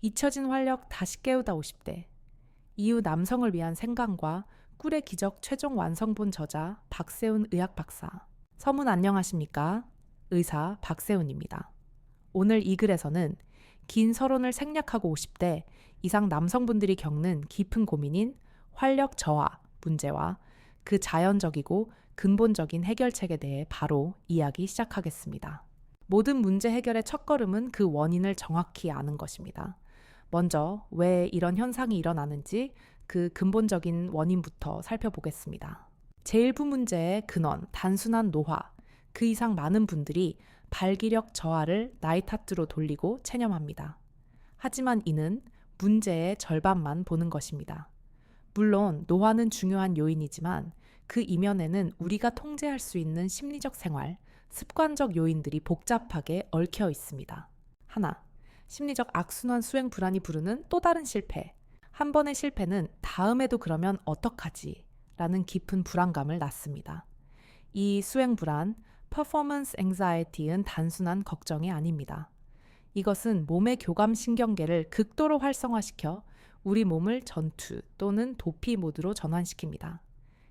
잊혀진 활력 다시 깨우다 50대. 이후 남성을 위한 생강과 꿀의 기적 최종 완성본 저자 박세훈 의학 박사. 서문 안녕하십니까? 의사 박세훈입니다. 오늘 이 글에서는 긴 서론을 생략하고 50대 이상 남성분들이 겪는 깊은 고민인 활력 저하 문제와 그 자연적이고 근본적인 해결책에 대해 바로 이야기 시작하겠습니다. 모든 문제 해결의 첫걸음은 그 원인을 정확히 아는 것입니다. 먼저 왜 이런 현상이 일어나는지 그 근본적인 원인부터 살펴보겠습니다. 제1부 문제의 근원, 단순한 노화, 그 이상 많은 분들이 발기력 저하를 나이 탓으로 돌리고 체념합니다. 하지만 이는 문제의 절반만 보는 것입니다. 물론 노화는 중요한 요인이지만 그 이면에는 우리가 통제할 수 있는 심리적 생활, 습관적 요인들이 복잡하게 얽혀 있습니다. 하나, 심리적 악순환 수행 불안이 부르는 또 다른 실패. 한 번의 실패는 다음에도 그러면 어떡하지? 라는 깊은 불안감을 낳습니다. 이 수행 불안, 퍼포먼스 앵자이티는 단순한 걱정이 아닙니다. 이것은 몸의 교감 신경계를 극도로 활성화시켜 우리 몸을 전투 또는 도피 모드로 전환시킵니다.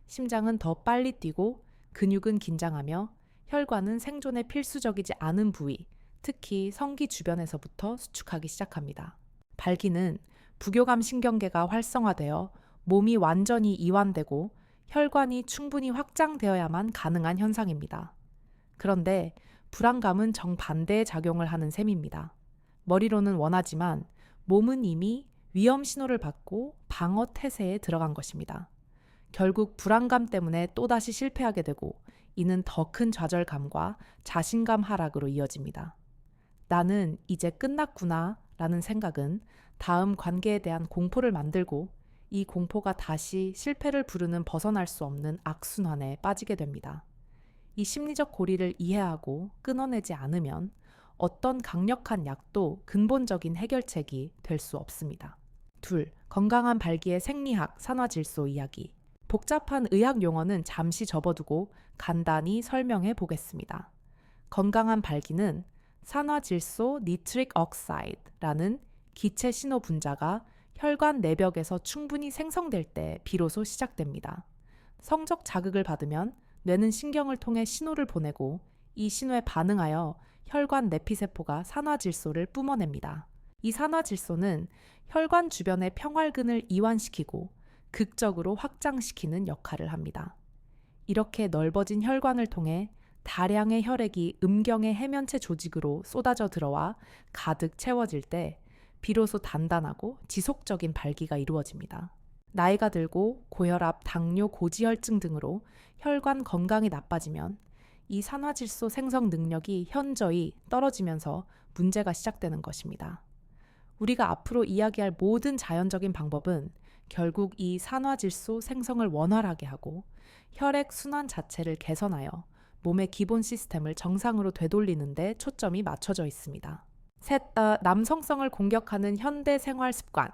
심장은 더 빨리 뛰고 근육은 긴장하며 혈관은 생존에 필수적이지 않은 부위, 특히 성기 주변에서부터 수축하기 시작합니다. 발기는 부교감 신경계가 활성화되어 몸이 완전히 이완되고 혈관이 충분히 확장되어야만 가능한 현상입니다. 그런데 불안감은 정반대의 작용을 하는 셈입니다. 머리로는 원하지만 몸은 이미 위험 신호를 받고 방어 태세에 들어간 것입니다. 결국 불안감 때문에 또다시 실패하게 되고 이는 더 큰 좌절감과 자신감 하락으로 이어집니다. 나는 이제 끝났구나 라는 생각은 다음 관계에 대한 공포를 만들고 이 공포가 다시 실패를 부르는 벗어날 수 없는 악순환에 빠지게 됩니다. 이 심리적 고리를 이해하고 끊어내지 않으면 어떤 강력한 약도 근본적인 해결책이 될 수 없습니다. 둘, 건강한 발기의 생리학, 산화질소 이야기. 복잡한 의학 용어는 잠시 접어두고 간단히 설명해 보겠습니다. 건강한 발기는 산화질소 니트릭 억사이드라는 기체 신호 분자가 혈관 내벽에서 충분히 생성될 때 비로소 시작됩니다. 성적 자극을 받으면 뇌는 신경을 통해 신호를 보내고 이 신호에 반응하여 혈관 내피세포가 산화질소를 뿜어냅니다. 이 산화질소는 혈관 주변의 평활근을 이완시키고 극적으로 확장시키는 역할을 합니다. 이렇게 넓어진 혈관을 통해 다량의 혈액이 음경의 해면체 조직으로 쏟아져 들어와 가득 채워질 때 비로소 단단하고 지속적인 발기가 이루어집니다. 나이가 들고 고혈압, 당뇨, 고지혈증 등으로 혈관 건강이 나빠지면 이 산화질소 생성 능력이 현저히 떨어지면서 문제가 시작되는 것입니다. 우리가 앞으로 이야기할 모든 자연적인 방법은 결국 이 산화질소 생성을 원활하게 하고 혈액 순환 자체를 개선하여 몸의 기본 시스템을 정상으로 되돌리는 데 초점이 맞춰져 있습니다. 셋, 남성성을 공격하는 현대 생활 습관.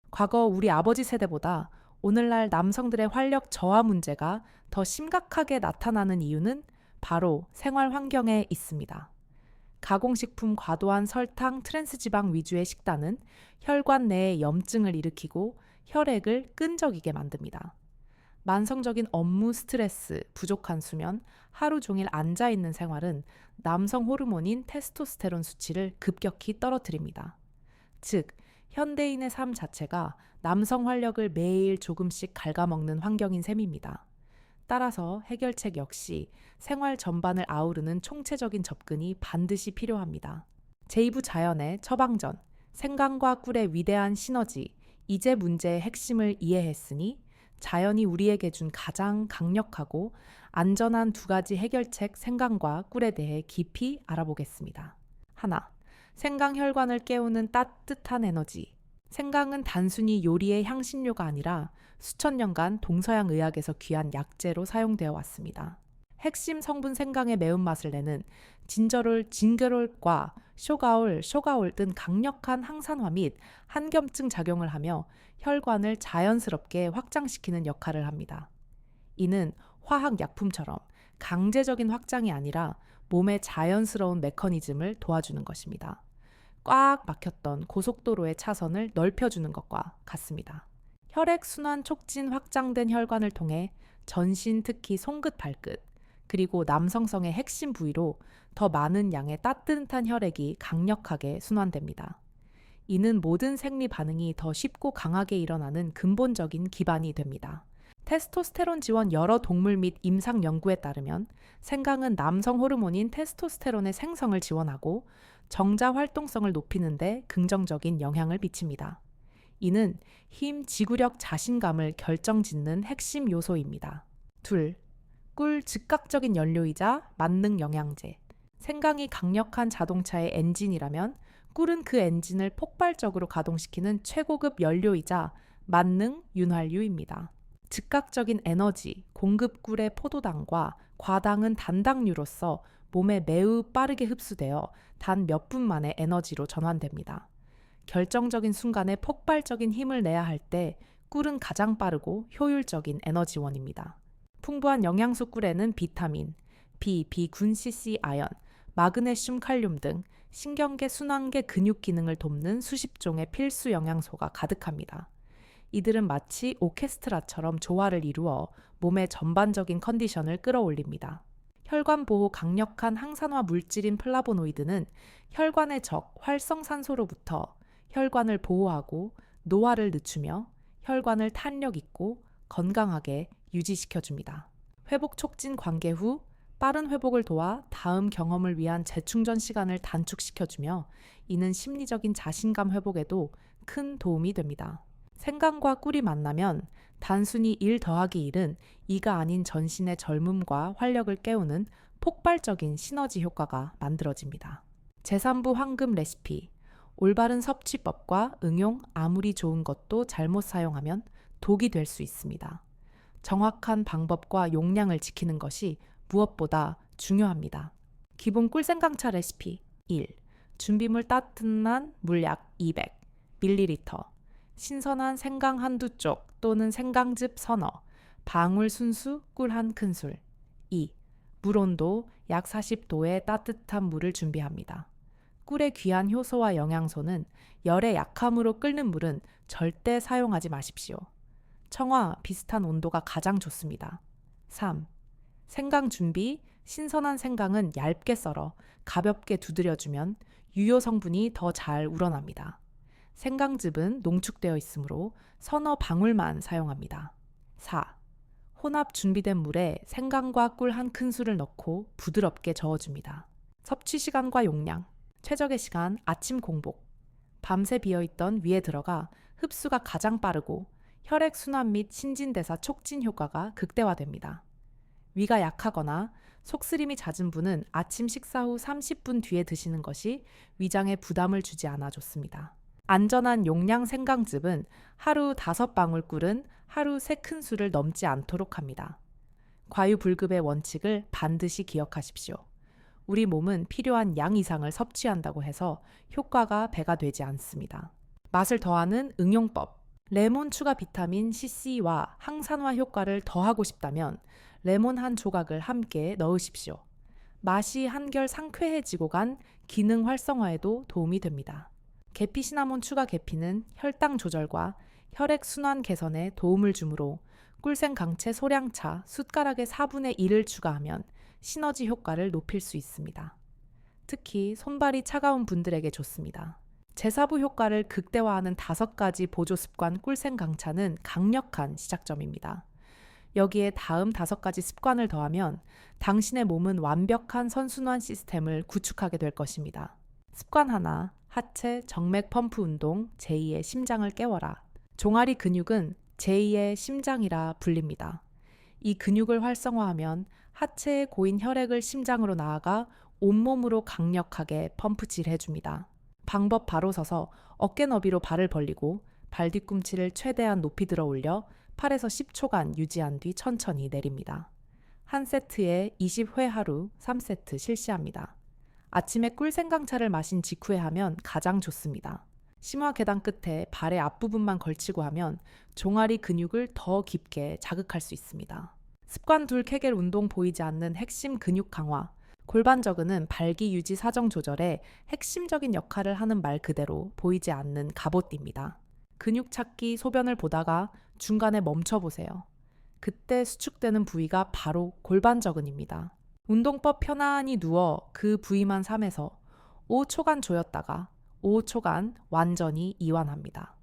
과거 우리 아버지 세대보다 오늘날 남성들의 활력 저하 문제가 더 심각하게 나타나는 이유는 바로 생활 환경에 있습니다. 가공식품 과도한 설탕, 트랜스지방 위주의 식단은 혈관 내에 염증을 일으키고 혈액을 끈적이게 만듭니다. 만성적인 업무 스트레스, 부족한 수면, 하루 종일 앉아있는 생활은 남성 호르몬인 테스토스테론 수치를 급격히 떨어뜨립니다. 즉, 현대인의 삶 자체가 남성 활력을 매일 조금씩 갉아먹는 환경인 셈입니다. 따라서 해결책 역시 생활 전반을 아우르는 총체적인 접근이 반드시 필요합니다. 제2부 자연의 처방전, 생강과 꿀의 위대한 시너지, 이제 문제의 핵심을 이해했으니 자연이 우리에게 준 가장 강력하고 안전한 두 가지 해결책 생강과 꿀에 대해 깊이 알아보겠습니다. 하나, 생강 혈관을 깨우는 따뜻한 에너지. 생강은 단순히 요리의 향신료가 아니라 수천 년간 동서양 의학에서 귀한 약재로 사용되어 왔습니다. 핵심 성분 생강의 매운맛을 내는 진저롤과 쇼가올 등 강력한 항산화 및 항염증 작용을 하며 혈관을 자연스럽게 확장시키는 역할을 합니다. 이는 화학약품처럼 강제적인 확장이 아니라 몸의 자연스러운 메커니즘을 도와주는 것입니다. 꽉 막혔던 고속도로의 차선을 넓혀주는 것과 같습니다. 혈액순환 촉진 확장된 혈관을 통해 전신, 특히 손끝, 발끝, 그리고 남성성의 핵심 부위로 더 많은 양의 따뜻한 혈액이 강력하게 순환됩니다. 이는 모든 생리 반응이 더 쉽고 강하게 일어나는 근본적인 기반이 됩니다. 테스토스테론 지원 여러 동물 및 임상 연구에 따르면 생강은 남성 호르몬인 테스토스테론의 생성을 지원하고 정자 활동성을 높이는 데 긍정적인 영향을 미칩니다. 이는 힘, 지구력, 자신감을 결정짓는 핵심 요소입니다. 둘, 꿀 즉각적인 연료이자 만능 영양제. 생강이 강력한 자동차의 엔진이라면 꿀은 그 엔진을 폭발적으로 가동시키는 최고급 연료이자 만능 윤활유입니다. 즉각적인 에너지, 공급 꿀의 포도당과 과당은 단당류로서 몸에 매우 빠르게 흡수되어 단 몇 분 만에 에너지로 전환됩니다. 결정적인 순간에 폭발적인 힘을 내야 할 때 꿀은 가장 빠르고 효율적인 에너지원입니다. 풍부한 영양소 꿀에는 비타민, 비군 CC 아연, 마그네슘, 칼륨 등 신경계, 순환계, 근육 기능을 돕는 수십 종의 필수 영양소가 가득합니다. 이들은 마치 오케스트라처럼 조화를 이루어 몸의 전반적인 컨디션을 끌어올립니다. 혈관 보호 강력한 항산화 물질인 플라보노이드는 혈관의 적 활성산소로부터 혈관을 보호하고 노화를 늦추며 혈관을 탄력 있고 건강하게 유지시켜줍니다. 회복 촉진 관계 후 빠른 회복을 도와 다음 경험을 위한 재충전 시간을 단축시켜주며 이는 심리적인 자신감 회복에도 큰 도움이 됩니다. 생강과 꿀이 만나면 단순히 1 더하기 1은 2가 아닌 전신의 젊음과 활력을 깨우는 폭발적인 시너지 효과가 만들어집니다. 제3부 황금 레시피. 올바른 섭취법과 응용 아무리 좋은 것도 잘못 사용하면 독이 될 수 있습니다. 정확한 방법과 용량을 지키는 것이 무엇보다 중요합니다. 기본 꿀생강차 레시피 1. 준비물 따뜻한 물약 200ml, 신선한 생강 한두 쪽 또는 생강즙 서너, 방울 순수 꿀 한 큰술. 2. 물 온도 약 40도의 따뜻한 물을 준비합니다. 꿀의 귀한 효소와 영양소는 열의 약함으로 끓는 물은 절대 사용하지 마십시오. 청와 비슷한 온도가 가장 좋습니다. 3. 생강 준비. 신선한 생강은 얇게 썰어 가볍게 두드려주면 유효 성분이 더 잘 우러납니다. 생강즙은 농축되어 있으므로 서너 방울만 사용합니다. 4. 혼합 준비된 물에 생강과 꿀 한 큰술을 넣고 부드럽게 저어줍니다. 섭취 시간과 용량. 최적의 시간 아침 공복. 밤새 비어있던 위에 들어가 흡수가 가장 빠르고 혈액순환 및 신진대사 촉진 효과가 극대화됩니다. 위가 약하거나 속쓰림이 잦은 분은 아침 식사 후 30분 뒤에 드시는 것이 위장에 부담을 주지 않아 좋습니다. 안전한 용량 생강즙은 하루 5방울 꿀은 하루 3큰술을 넘지 않도록 합니다. 과유불급의 원칙을 반드시 기억하십시오. 우리 몸은 필요한 양 이상을 섭취한다고 해서 효과가 배가 되지 않습니다. 맛을 더하는 응용법. 레몬 추가 비타민 CC와 항산화 효과를 더하고 싶다면 레몬 한 조각을 함께 넣으십시오. 맛이 한결 상쾌해지고 간 기능 활성화에도 도움이 됩니다. 계피 시나몬 추가 계피는 혈당 조절과 혈액 순환 개선에 도움을 주므로 꿀생 강채 소량차 숟가락의 4분의 1을 추가하면 시너지 효과를 높일 수 있습니다. 특히 손발이 차가운 분들에게 좋습니다. 제4부 효과를 극대화하는 5가지 보조 습관 꿀생 강차는 강력한 시작점입니다. 여기에 다음 5가지 습관을 더하면 당신의 몸은 완벽한 선순환 시스템을 구축하게 될 것입니다. 습관 하나, 하체 정맥 펌프 운동 제2의 심장을 깨워라. 종아리 근육은 제2의 심장이라 불립니다. 이 근육을 활성화하면 하체에 고인 혈액을 심장으로 나아가 온몸으로 강력하게 펌프질 해줍니다. 방법 바로 서서 어깨 너비로 발을 벌리고 발 뒤꿈치를 최대한 높이 들어 올려 8에서 10초간 유지한 뒤 천천히 내립니다. 한 세트에 20회 하루 3세트 실시합니다. 아침에 꿀생강차를 마신 직후에 하면 가장 좋습니다. 심화 계단 끝에 발의 앞부분만 걸치고 하면 종아리 근육을 더 깊게 자극할 수 있습니다. 습관 둘 케겔 운동 보이지 않는 핵심 근육 강화, 골반저근은 발기 유지 사정 조절에 핵심적인 역할을 하는 말 그대로 보이지 않는 갑옷띠입니다. 근육 찾기 소변을 보다가 중간에 멈춰보세요. 그때 수축되는 부위가 바로 골반저근입니다. 운동법 편안히 누워 그 부위만 삼해서 5초간 조였다가 5초간 완전히 이완합니다.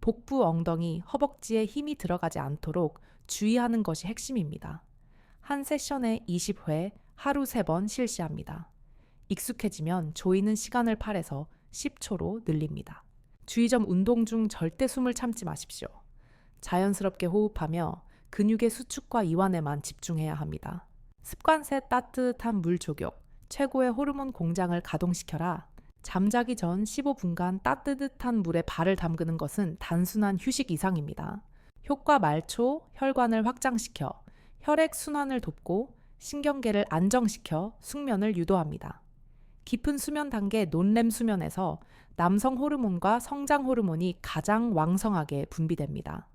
복부, 엉덩이, 허벅지에 힘이 들어가지 않도록 주의하는 것이 핵심입니다. 한 세션에 20회 하루 3번 실시합니다. 익숙해지면 조이는 시간을 8에서 10초로 늘립니다. 주의점: 운동 중 절대 숨을 참지 마십시오. 자연스럽게 호흡하며 근육의 수축과 이완에만 집중해야 합니다. 습관세 따뜻한 물 족욕, 최고의 호르몬 공장을 가동시켜라. 잠자기 전 15분간 따뜻한 물에 발을 담그는 것은 단순한 휴식 이상입니다. 효과 말초 혈관을 확장시켜 혈액 순환을 돕고 신경계를 안정시켜 숙면을 유도합니다. 깊은 수면 단계 논렘 수면에서 남성 호르몬과 성장 호르몬이 가장 왕성하게 분비됩니다.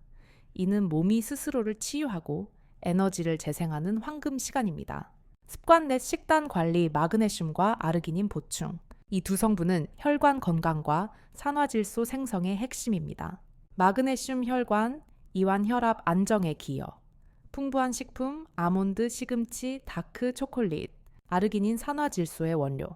이는 몸이 스스로를 치유하고 에너지를 재생하는 황금 시간입니다. 습관 내 식단 관리, 마그네슘과 아르기닌 보충. 이 두 성분은 혈관 건강과 산화질소 생성의 핵심입니다. 마그네슘 혈관, 이완 혈압 안정에 기여. 풍부한 식품, 아몬드, 시금치, 다크 초콜릿. 아르기닌 산화질소의 원료.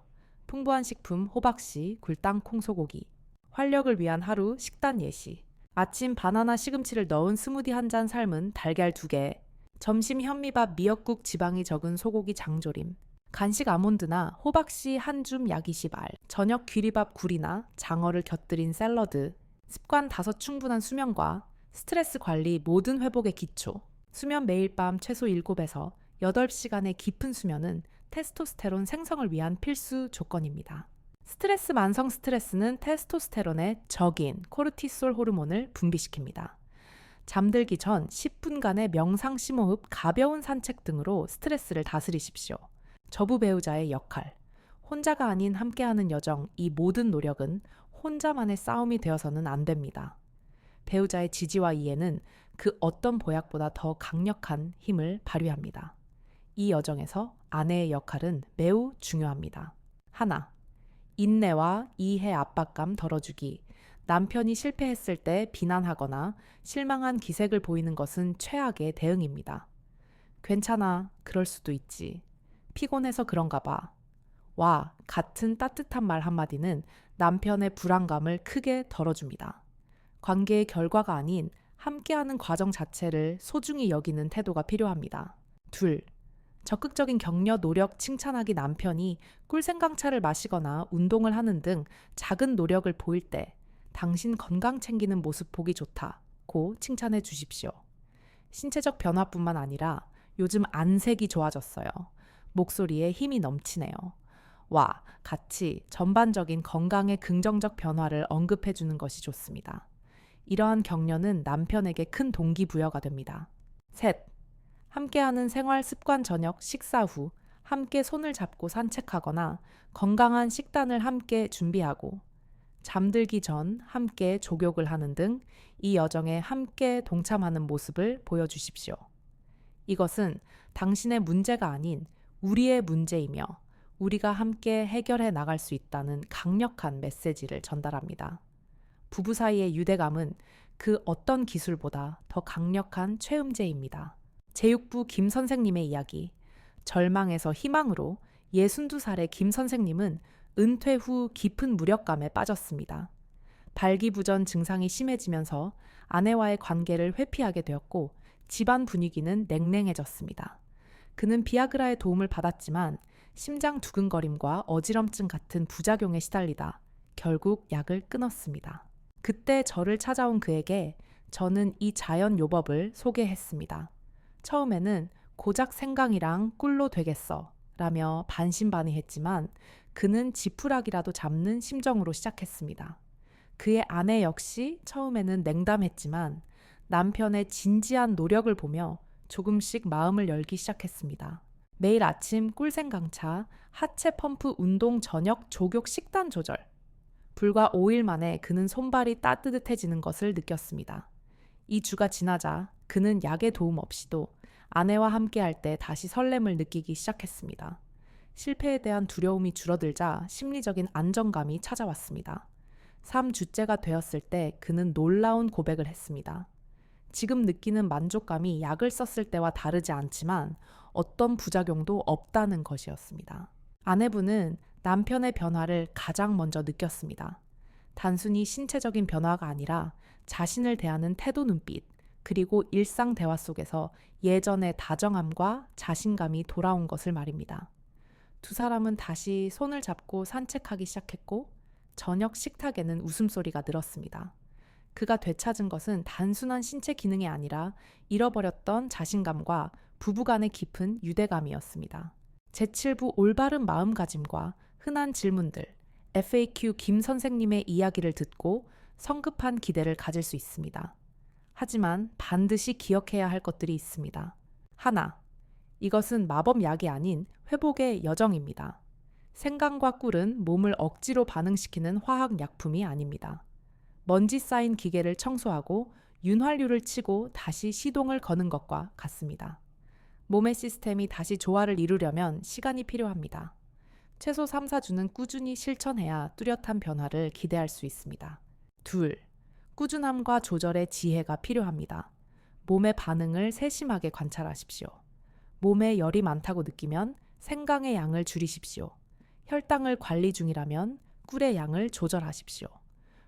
풍부한 식품, 호박씨, 굴땅 콩소고기. 활력을 위한 하루 식단 예시. 아침 바나나 시금치를 넣은 스무디 한 잔, 삶은 달걀 2개. 점심 현미밥 미역국, 지방이 적은 소고기 장조림. 간식 아몬드나 호박씨 한 줌 약 20알. 저녁 귀리밥 굴이나 장어를 곁들인 샐러드. 습관 5 충분한 수면과 스트레스 관리 모든 회복의 기초. 수면 매일 밤 최소 7에서 8시간의 깊은 수면은 테스토스테론 생성을 위한 필수 조건입니다. 스트레스, 만성 스트레스는 테스토스테론의 적인 코르티솔 호르몬을 분비시킵니다. 잠들기 전 10분간의 명상, 심호흡, 가벼운 산책 등으로 스트레스를 다스리십시오. 저부 배우자의 역할, 혼자가 아닌 함께하는 여정, 이 모든 노력은 혼자만의 싸움이 되어서는 안 됩니다. 배우자의 지지와 이해는 그 어떤 보약보다 더 강력한 힘을 발휘합니다. 이 여정에서 아내의 역할은 매우 중요합니다. 하나, 인내와 이해, 압박감 덜어주기. 남편이 실패했을 때 비난하거나 실망한 기색을 보이는 것은 최악의 대응입니다. 괜찮아, 그럴 수도 있지. 피곤해서 그런가 봐. 와, 같은 따뜻한 말 한마디는 남편의 불안감을 크게 덜어줍니다. 관계의 결과가 아닌 함께하는 과정 자체를 소중히 여기는 태도가 필요합니다. 둘, 적극적인 격려, 노력, 칭찬하기. 남편이 꿀생강차를 마시거나 운동을 하는 등 작은 노력을 보일 때 당신 건강 챙기는 모습 보기 좋다고 칭찬해 주십시오. 신체적 변화뿐만 아니라 요즘 안색이 좋아졌어요. 목소리에 힘이 넘치네요. 와, 같이 전반적인 건강의 긍정적 변화를 언급해 주는 것이 좋습니다. 이러한 격려는 남편에게 큰 동기부여가 됩니다. 셋, 함께하는 생활 습관. 저녁 식사 후 함께 손을 잡고 산책하거나 건강한 식단을 함께 준비하고 잠들기 전 함께 족욕을 하는 등 이 여정에 함께 동참하는 모습을 보여주십시오. 이것은 당신의 문제가 아닌 우리의 문제이며 우리가 함께 해결해 나갈 수 있다는 강력한 메시지를 전달합니다. 부부 사이의 유대감은 그 어떤 기술보다 더 강력한 최음제입니다. 제육부 김 선생님의 이야기. 절망에서 희망으로 62살의 김 선생님은 은퇴 후 깊은 무력감에 빠졌습니다. 발기부전 증상이 심해지면서 아내와의 관계를 회피하게 되었고 집안 분위기는 냉랭해졌습니다. 그는 비아그라의 도움을 받았지만 심장 두근거림과 어지럼증 같은 부작용에 시달리다 결국 약을 끊었습니다. 그때 저를 찾아온 그에게 저는 이 자연 요법을 소개했습니다. 처음에는 고작 생강이랑 꿀로 되겠어 라며 반신반의했지만 그는 지푸라기라도 잡는 심정으로 시작했습니다. 그의 아내 역시 처음에는 냉담했지만 남편의 진지한 노력을 보며 조금씩 마음을 열기 시작했습니다. 매일 아침 꿀생강차, 하체 펌프, 운동, 저녁 족욕, 식단 조절. 불과 5일 만에 그는 손발이 따뜻해지는 것을 느꼈습니다. 이 주가 지나자 그는 약의 도움 없이도 아내와 함께할 때 다시 설렘을 느끼기 시작했습니다. 실패에 대한 두려움이 줄어들자 심리적인 안정감이 찾아왔습니다. 3주째가 되었을 때 그는 놀라운 고백을 했습니다. 지금 느끼는 만족감이 약을 썼을 때와 다르지 않지만 어떤 부작용도 없다는 것이었습니다. 아내분은 남편의 변화를 가장 먼저 느꼈습니다. 단순히 신체적인 변화가 아니라 자신을 대하는 태도 눈빛, 그리고 일상 대화 속에서 예전의 다정함과 자신감이 돌아온 것을 말입니다. 두 사람은 다시 손을 잡고 산책하기 시작했고 저녁 식탁에는 웃음소리가 늘었습니다. 그가 되찾은 것은 단순한 신체 기능이 아니라 잃어버렸던 자신감과 부부간의 깊은 유대감이었습니다. 제7부 올바른 마음가짐과 흔한 질문들, FAQ 김 선생님의 이야기를 듣고 성급한 기대를 가질 수 있습니다. 하지만 반드시 기억해야 할 것들이 있습니다. 하나, 이것은 마법약이 아닌 회복의 여정입니다. 생강과 꿀은 몸을 억지로 반응시키는 화학약품이 아닙니다. 먼지 쌓인 기계를 청소하고 윤활유를 치고 다시 시동을 거는 것과 같습니다. 몸의 시스템이 다시 조화를 이루려면 시간이 필요합니다. 최소 3-4주는 꾸준히 실천해야 뚜렷한 변화를 기대할 수 있습니다. 둘, 꾸준함과 조절의 지혜가 필요합니다. 몸의 반응을 세심하게 관찰하십시오. 몸에 열이 많다고 느끼면 생강의 양을 줄이십시오. 혈당을 관리 중이라면 꿀의 양을 조절하십시오.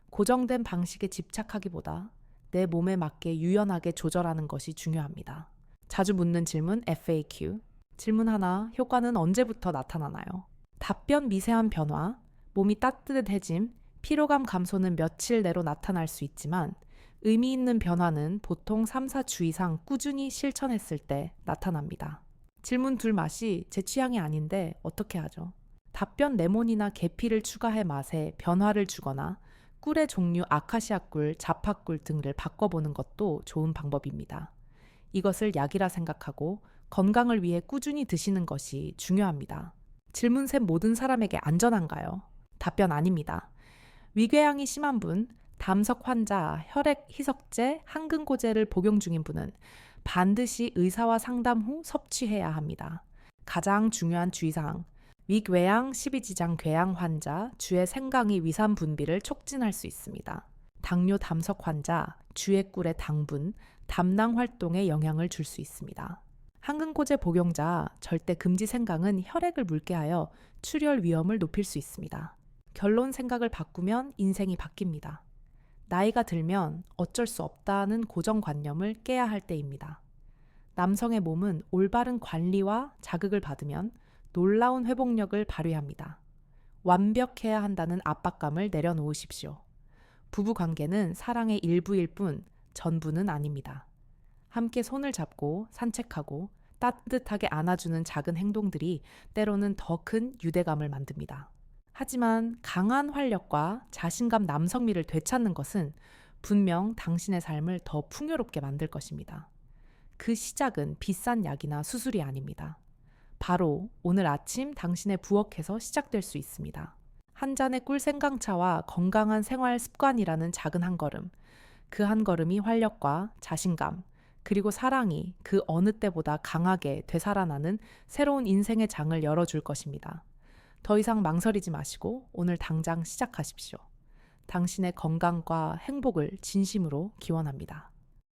고정된 방식에 집착하기보다 내 몸에 맞게 유연하게 조절하는 것이 중요합니다. 자주 묻는 질문 FAQ. 질문 하나, 효과는 언제부터 나타나나요? 답변 미세한 변화, 몸이 따뜻해짐, 피로감 감소는 며칠 내로 나타날 수 있지만 의미 있는 변화는 보통 3-4주 이상 꾸준히 실천했을 때 나타납니다. 질문 둘 맛이 제 취향이 아닌데 어떻게 하죠? 답변 레몬이나 계피를 추가해 맛에 변화를 주거나 꿀의 종류 아카시아 꿀, 자파 꿀 등을 바꿔보는 것도 좋은 방법입니다. 이것을 약이라 생각하고 건강을 위해 꾸준히 드시는 것이 중요합니다. 질문 셋 모든 사람에게 안전한가요? 답변 아닙니다. 위궤양이 심한 분, 담석 환자, 혈액 희석제, 항근고제를 복용 중인 분은 반드시 의사와 상담 후 섭취해야 합니다. 가장 중요한 주의사항, 위궤양, 십이지장 궤양 환자, 주의 생강이 위산 분비를 촉진할 수 있습니다. 당뇨 담석 환자, 주의 꿀의 당분, 담낭 활동에 영향을 줄 수 있습니다. 항근고제 복용자, 절대 금지 생강은 혈액을 묽게 하여 출혈 위험을 높일 수 있습니다. 결론 생각을 바꾸면 인생이 바뀝니다. 나이가 들면 어쩔 수 없다는 고정관념을 깨야 할 때입니다. 남성의 몸은 올바른 관리와 자극을 받으면 놀라운 회복력을 발휘합니다. 완벽해야 한다는 압박감을 내려놓으십시오. 부부 관계는 사랑의 일부일 뿐 전부는 아닙니다. 함께 손을 잡고 산책하고 따뜻하게 안아주는 작은 행동들이 때로는 더 큰 유대감을 만듭니다. 하지만 강한 활력과 자신감 남성미를 되찾는 것은 분명 당신의 삶을 더 풍요롭게 만들 것입니다. 그 시작은 비싼 약이나 수술이 아닙니다. 바로 오늘 아침 당신의 부엌에서 시작될 수 있습니다. 한 잔의 꿀 생강차와 건강한 생활 습관이라는 작은 한 걸음, 그 한 걸음이 활력과 자신감, 그리고 사랑이 그 어느 때보다 강하게 되살아나는 새로운 인생의 장을 열어줄 것입니다. 더 이상 망설이지 마시고 오늘 당장 시작하십시오. 당신의 건강과 행복을 진심으로 기원합니다.